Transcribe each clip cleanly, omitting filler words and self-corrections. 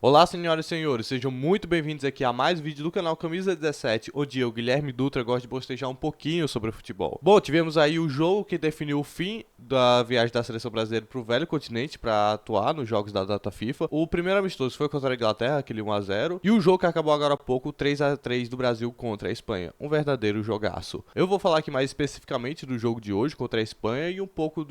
Olá, senhoras e senhores, sejam muito bem-vindos aqui a mais um vídeo do canal Camisa 17, onde eu, Guilherme Dutra, gosto de bostejar um pouquinho sobre o futebol. Bom, tivemos aí o jogo que definiu o fim da viagem da seleção brasileira para o velho continente para atuar nos jogos da data FIFA. O primeiro amistoso foi contra a Inglaterra, aquele 1-0, e o jogo que acabou agora há pouco, 3-3 do Brasil contra a Espanha, um verdadeiro jogaço. Eu vou falar aqui mais especificamente do jogo de hoje contra a Espanha e um pouco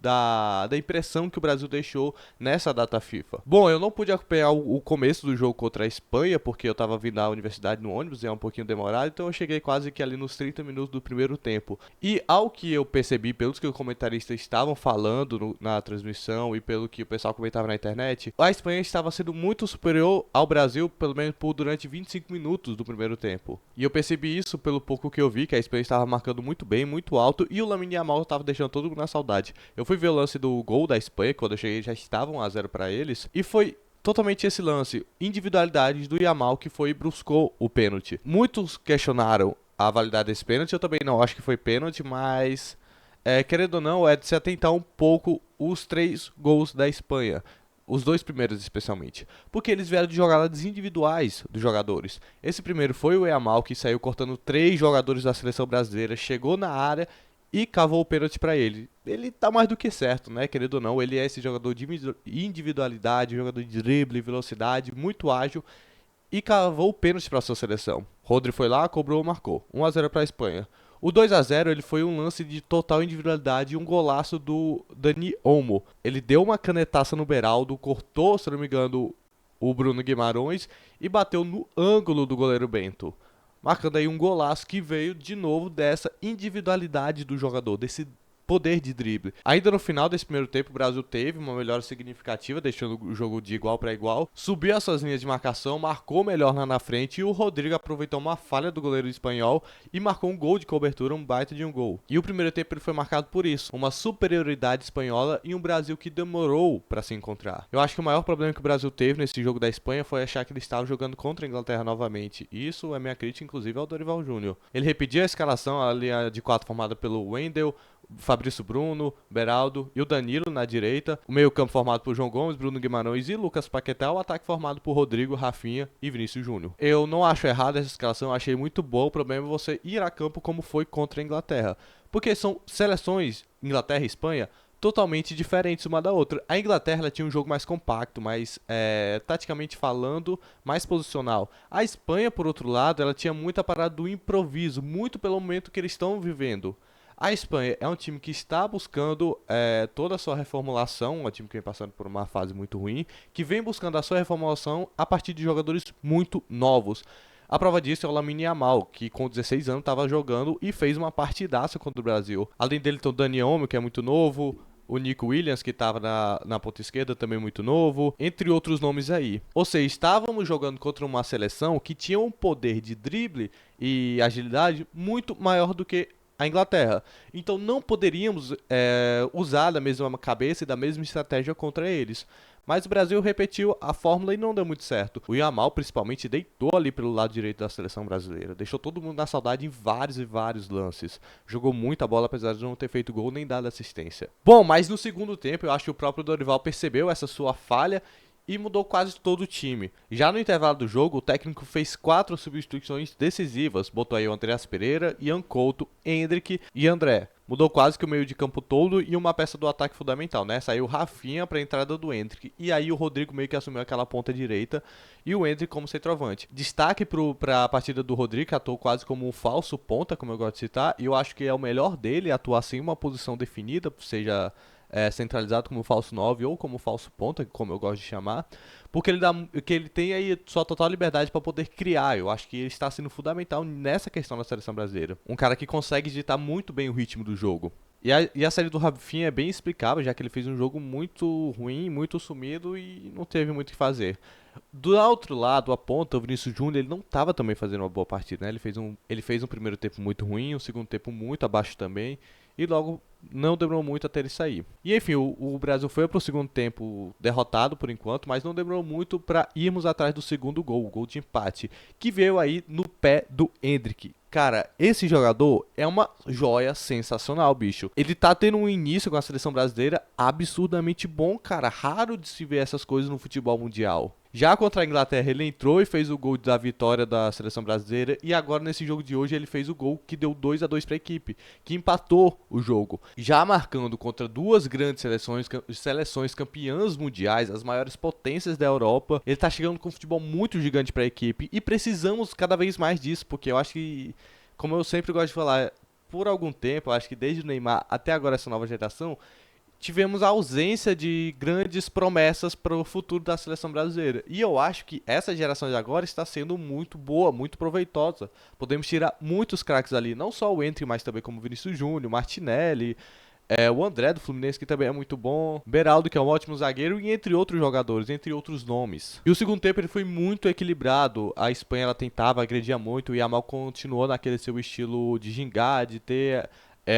da impressão que o Brasil deixou nessa data FIFA. Bom, eu não pude acompanhar o começo do jogo contra a Espanha, porque eu tava vindo da universidade no ônibus e é um pouquinho demorado, então eu cheguei quase que ali nos 30 minutos do primeiro tempo. E ao que eu percebi, pelos que os comentaristas estavam falando na transmissão e pelo que o pessoal comentava na internet, a Espanha estava sendo muito superior ao Brasil, pelo menos durante 25 minutos do primeiro tempo. E eu percebi isso pelo pouco que eu vi, que a Espanha estava marcando muito bem, muito alto, e o Lamine Yamal estava deixando todo mundo na saudade. Eu fui ver o lance do gol da Espanha, quando eu cheguei já estava 1-0 para eles, e foi totalmente esse lance, individualidades do Yamal que foi e buscou o pênalti. Muitos questionaram a validade desse pênalti, eu também não acho que foi pênalti, mas querendo ou não, é de se atentar um pouco os 3 gols da Espanha. Os 2 primeiros especialmente, porque eles vieram de jogadas individuais dos jogadores. Esse primeiro foi o Yamal, que saiu cortando 3 jogadores da seleção brasileira, chegou na área e cavou o pênalti pra ele. Ele tá mais do que certo, né? Querendo ou não, ele é esse jogador de individualidade, jogador de drible, velocidade, muito ágil e cavou o pênalti pra sua seleção. Rodri foi lá, cobrou, marcou. 1-0 pra Espanha. O 2-0 ele foi um lance de total individualidade e um golaço do Dani Olmo. Ele deu uma canetaça no Beraldo, cortou, se não me engano, o Bruno Guimarães e bateu no ângulo do goleiro Bento, marcando aí um golaço que veio de novo dessa individualidade do jogador, desse poder de drible. Ainda no final desse primeiro tempo, o Brasil teve uma melhora significativa, deixando o jogo de igual para igual, subiu as suas linhas de marcação, marcou melhor lá na frente e o Rodrigo aproveitou uma falha do goleiro espanhol e marcou um gol de cobertura, um baita de um gol. E o primeiro tempo ele foi marcado por isso, uma superioridade espanhola e um Brasil que demorou para se encontrar. Eu acho que o maior problema que o Brasil teve nesse jogo da Espanha foi achar que ele estava jogando contra a Inglaterra novamente. Isso é minha crítica, inclusive, ao Dorival Júnior. Ele repetiu a escalação, a linha de 4 formada pelo Wendel, Fabrício Bruno, Beraldo e o Danilo na direita, o meio-campo formado por João Gomes, Bruno Guimarães e Lucas Paquetá, o ataque formado por Rodrigo, Rafinha e Vinícius Júnior. Eu não acho errado essa escalação, eu achei muito boa. O problema é você ir a campo como foi contra a Inglaterra, porque são seleções, Inglaterra e Espanha, totalmente diferentes uma da outra. A Inglaterra ela tinha um jogo mais compacto, mais taticamente falando, mais posicional. A Espanha, por outro lado, ela tinha muita parada do improviso, muito pelo momento que eles estão vivendo. A Espanha é um time que está buscando toda a sua reformulação, um time que vem passando por uma fase muito ruim, que vem buscando a sua reformulação a partir de jogadores muito novos. A prova disso é o Lamine Yamal, que com 16 anos estava jogando e fez uma partidaça contra o Brasil. Além dele tem o Dani Olmo, que é muito novo, o Nico Williams, que estava na ponta esquerda, também muito novo, entre outros nomes aí. Ou seja, estávamos jogando contra uma seleção que tinha um poder de drible e agilidade muito maior do que a Inglaterra. Então não poderíamos usar da mesma cabeça e da mesma estratégia contra eles. Mas o Brasil repetiu a fórmula e não deu muito certo. O Yamal, principalmente, deitou ali pelo lado direito da seleção brasileira. Deixou todo mundo na saudade em vários e vários lances. Jogou muita bola, apesar de não ter feito gol nem dado assistência. Bom, mas no segundo tempo, eu acho que o próprio Dorival percebeu essa sua falha e mudou quase todo o time. Já no intervalo do jogo, o técnico fez 4 substituições decisivas. Botou aí o Andreas Pereira, Ian Couto, Endrick e André. Mudou quase que o meio de campo todo e uma peça do ataque fundamental, né? Saiu o Rafinha para a entrada do Endrick. E aí o Rodrigo meio que assumiu aquela ponta direita e o Endrick como centroavante. Destaque para a partida do Rodrigo, que atuou quase como um falso ponta, como eu gosto de citar. E eu acho que é o melhor dele atuar assim em uma posição definida, seja centralizado como falso 9 ou como falso ponta, como eu gosto de chamar, porque ele tem aí sua total liberdade para poder criar. Eu acho que ele está sendo fundamental nessa questão da seleção brasileira. Um cara que consegue digitar muito bem o ritmo do jogo. E a série do Rafinha é bem explicável, já que ele fez um jogo muito ruim, muito sumido e não teve muito o que fazer. Do outro lado, a ponta, o Vinícius Júnior, ele não estava também fazendo uma boa partida, né? Ele fez um primeiro tempo muito ruim, um segundo tempo muito abaixo também, e logo não demorou muito até ele sair. E enfim, o Brasil foi para o segundo tempo derrotado por enquanto, mas não demorou muito para irmos atrás do segundo gol, o gol de empate, que veio aí no pé do Endrick. Cara, esse jogador é uma joia sensacional, bicho. Ele tá tendo um início com a seleção brasileira absurdamente bom, cara. Raro de se ver essas coisas no futebol mundial. Já contra a Inglaterra, ele entrou e fez o gol da vitória da seleção brasileira. E agora, nesse jogo de hoje, ele fez o gol que deu 2-2 para a equipe, que empatou o jogo. Já marcando contra duas grandes seleções campeãs mundiais, as maiores potências da Europa. Ele tá chegando com um futebol muito gigante para a equipe. E precisamos cada vez mais disso, porque eu acho que, como eu sempre gosto de falar, por algum tempo, eu acho que desde o Neymar até agora essa nova geração, tivemos a ausência de grandes promessas para o futuro da seleção brasileira. E eu acho que essa geração de agora está sendo muito boa, muito proveitosa. Podemos tirar muitos craques ali, não só o Endrick, mas também como Vinícius Júnior, Martinelli, o André do Fluminense, que também é muito bom, Beraldo, que é um ótimo zagueiro, e entre outros jogadores, entre outros nomes. E o segundo tempo ele foi muito equilibrado. A Espanha ela tentava, agredia muito, e a Yamal continuou naquele seu estilo de gingar, de ter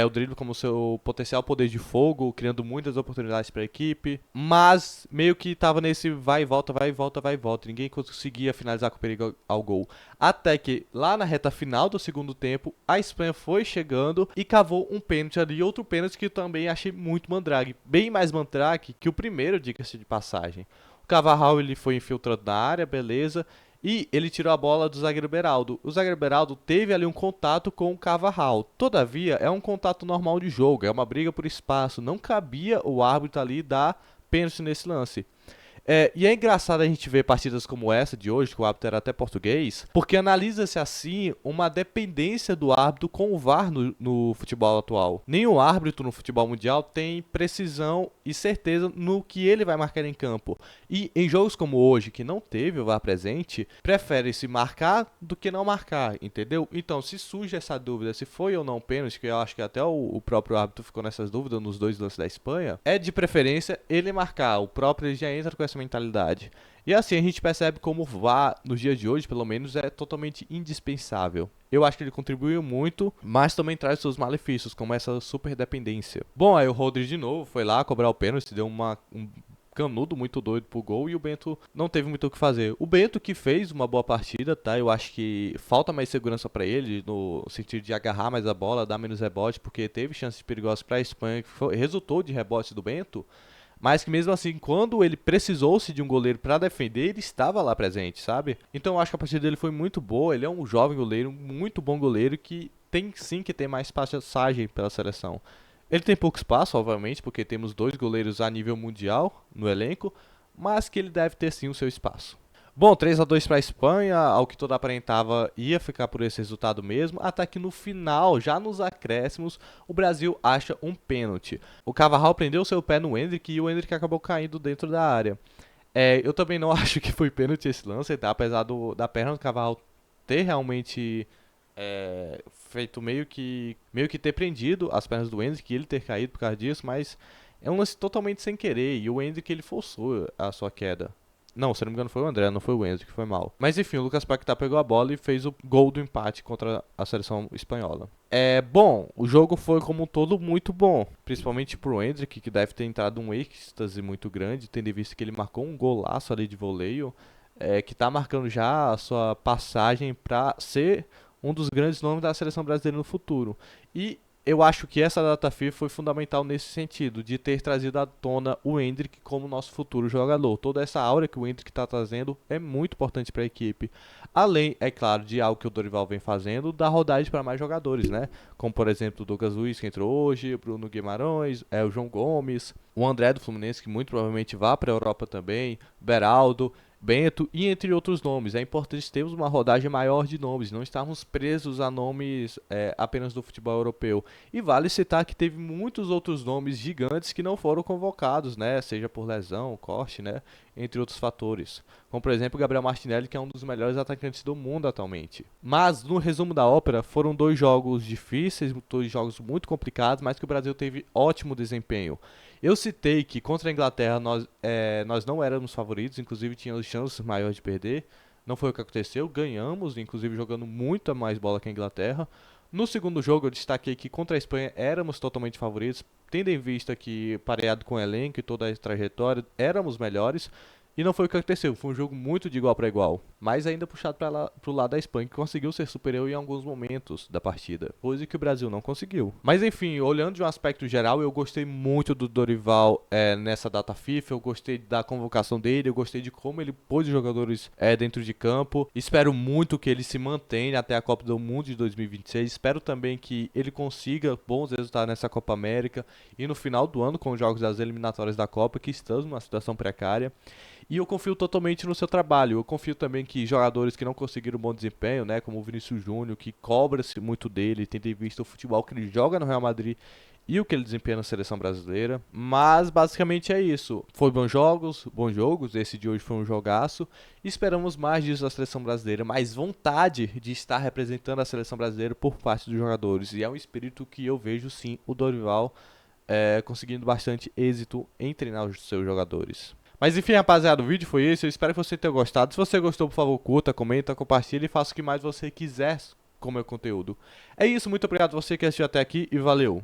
o drible como seu potencial poder de fogo, criando muitas oportunidades para a equipe, mas meio que tava nesse vai e volta, vai e volta, vai e volta. Ninguém conseguia finalizar com perigo ao gol. Até que lá na reta final do segundo tempo, a Espanha foi chegando e cavou um pênalti ali, outro pênalti que eu também achei muito mandrake, bem mais mandrake que o primeiro, diga-se de passagem. O Carvajal ele foi infiltrando na área, beleza. E ele tirou a bola do zagueiro Beraldo. O zagueiro Beraldo teve ali um contato com o Carvajal. Todavia, é um contato normal de jogo, é uma briga por espaço. Não cabia o árbitro ali dar pênalti nesse lance. E é engraçado a gente ver partidas como essa de hoje, que o árbitro era até português, porque analisa-se assim uma dependência do árbitro com o VAR no futebol atual. Nenhum árbitro no futebol mundial tem precisão e certeza no que ele vai marcar em campo. E em jogos como hoje, que não teve o VAR presente, prefere-se marcar do que não marcar, entendeu? Então, se surge essa dúvida se foi ou não pênalti, que eu acho que até o próprio árbitro ficou nessas dúvidas nos dois lances da Espanha, é de preferência ele marcar. O próprio ele já entra com essa mentalidade. E assim a gente percebe como o VAR, nos dias de hoje, pelo menos, é totalmente indispensável. Eu acho que ele contribuiu muito, mas também traz seus malefícios, como essa super dependência. Bom, aí o Rodri de novo foi lá cobrar o pênalti, deu um canudo muito doido pro gol e o Bento não teve muito o que fazer. O Bento que fez uma boa partida, tá? Eu acho que falta mais segurança pra ele no sentido de agarrar mais a bola, dar menos rebote, porque teve chances perigosas pra Espanha, que resultou de rebote do Bento. Mas que mesmo assim, quando ele precisou-se de um goleiro para defender, ele estava lá presente, sabe? Então eu acho que a partida dele foi muito boa. Ele é um jovem goleiro, um muito bom goleiro que tem sim que ter mais passagem pela seleção. Ele tem pouco espaço, obviamente, porque temos dois goleiros a nível mundial no elenco, mas que ele deve ter sim o seu espaço. Bom, 3-2 para a Espanha, ao que tudo aparentava ia ficar por esse resultado mesmo, até que no final, já nos acréscimos, o Brasil acha um pênalti. O Carvajal prendeu seu pé no Endrick e o Endrick acabou caindo dentro da área. Eu também não acho que foi pênalti esse lance, tá? Apesar da perna do Carvajal ter realmente feito meio que ter prendido as pernas do Endrick e ele ter caído por causa disso, mas é um lance totalmente sem querer e o Endrick ele forçou a sua queda. Não, se não me engano foi o André, não foi o Enzo que foi mal. Mas enfim, o Lucas Paquetá pegou a bola e fez o gol do empate contra a seleção espanhola. Bom, o jogo foi como um todo muito bom, principalmente pro Endrick, que deve ter entrado um êxtase muito grande, tendo em vista que ele marcou um golaço ali de voleio, que tá marcando já a sua passagem para ser um dos grandes nomes da seleção brasileira no futuro. E eu acho que essa data FIFA foi fundamental nesse sentido, de ter trazido à tona o Endrick como nosso futuro jogador. Toda essa aura que o Endrick está trazendo é muito importante para a equipe. Além, é claro, de algo que o Dorival vem fazendo, da rodagem para mais jogadores, né? Como, por exemplo, o Douglas Luiz, que entrou hoje, o Bruno Guimarães, o João Gomes, o André do Fluminense, que muito provavelmente vá para a Europa também, Beraldo, Bento e entre outros nomes. É importante termos uma rodagem maior de nomes, não estarmos presos a nomes apenas do futebol europeu. E vale citar que teve muitos outros nomes gigantes que não foram convocados, né? Seja por lesão, corte, né? Entre outros fatores. Como por exemplo o Gabriel Martinelli, que é um dos melhores atacantes do mundo atualmente. Mas no resumo da ópera, foram dois jogos difíceis, dois jogos muito complicados, mas que o Brasil teve ótimo desempenho. Eu citei que contra a Inglaterra nós não éramos favoritos, inclusive tínhamos chances maiores de perder. Não foi o que aconteceu, ganhamos, inclusive jogando muito mais bola que a Inglaterra. No segundo jogo eu destaquei que contra a Espanha éramos totalmente favoritos, tendo em vista que, pareado com o elenco e toda a trajetória, éramos melhores. E não foi o que aconteceu, foi um jogo muito de igual para igual, mas ainda puxado para pro lado da Espanha, que conseguiu ser superior em alguns momentos da partida, coisa que o Brasil não conseguiu. Mas enfim, olhando de um aspecto geral, eu gostei muito do Dorival nessa data FIFA, eu gostei da convocação dele, eu gostei de como ele pôs os jogadores dentro de campo. Espero muito que ele se mantenha até a Copa do Mundo de 2026, espero também que ele consiga bons resultados nessa Copa América e no final do ano com os jogos das eliminatórias da Copa, que estamos numa situação precária. E eu confio totalmente no seu trabalho. Eu confio também que jogadores que não conseguiram bom desempenho, né, como o Vinícius Júnior, que cobra-se muito dele, tem visto o futebol que ele joga no Real Madrid e o que ele desempenha na seleção brasileira. Mas basicamente é isso. Foi bons jogos. Esse de hoje foi um jogaço. Esperamos mais disso da seleção brasileira, mais vontade de estar representando a seleção brasileira por parte dos jogadores. E é um espírito que eu vejo sim o Dorival conseguindo bastante êxito em treinar os seus jogadores. Mas enfim, rapaziada, o vídeo foi esse. Eu espero que você tenha gostado. Se você gostou, por favor, curta, comenta, compartilhe e faça o que mais você quiser com o meu conteúdo. É isso, muito obrigado a você que assistiu até aqui e valeu!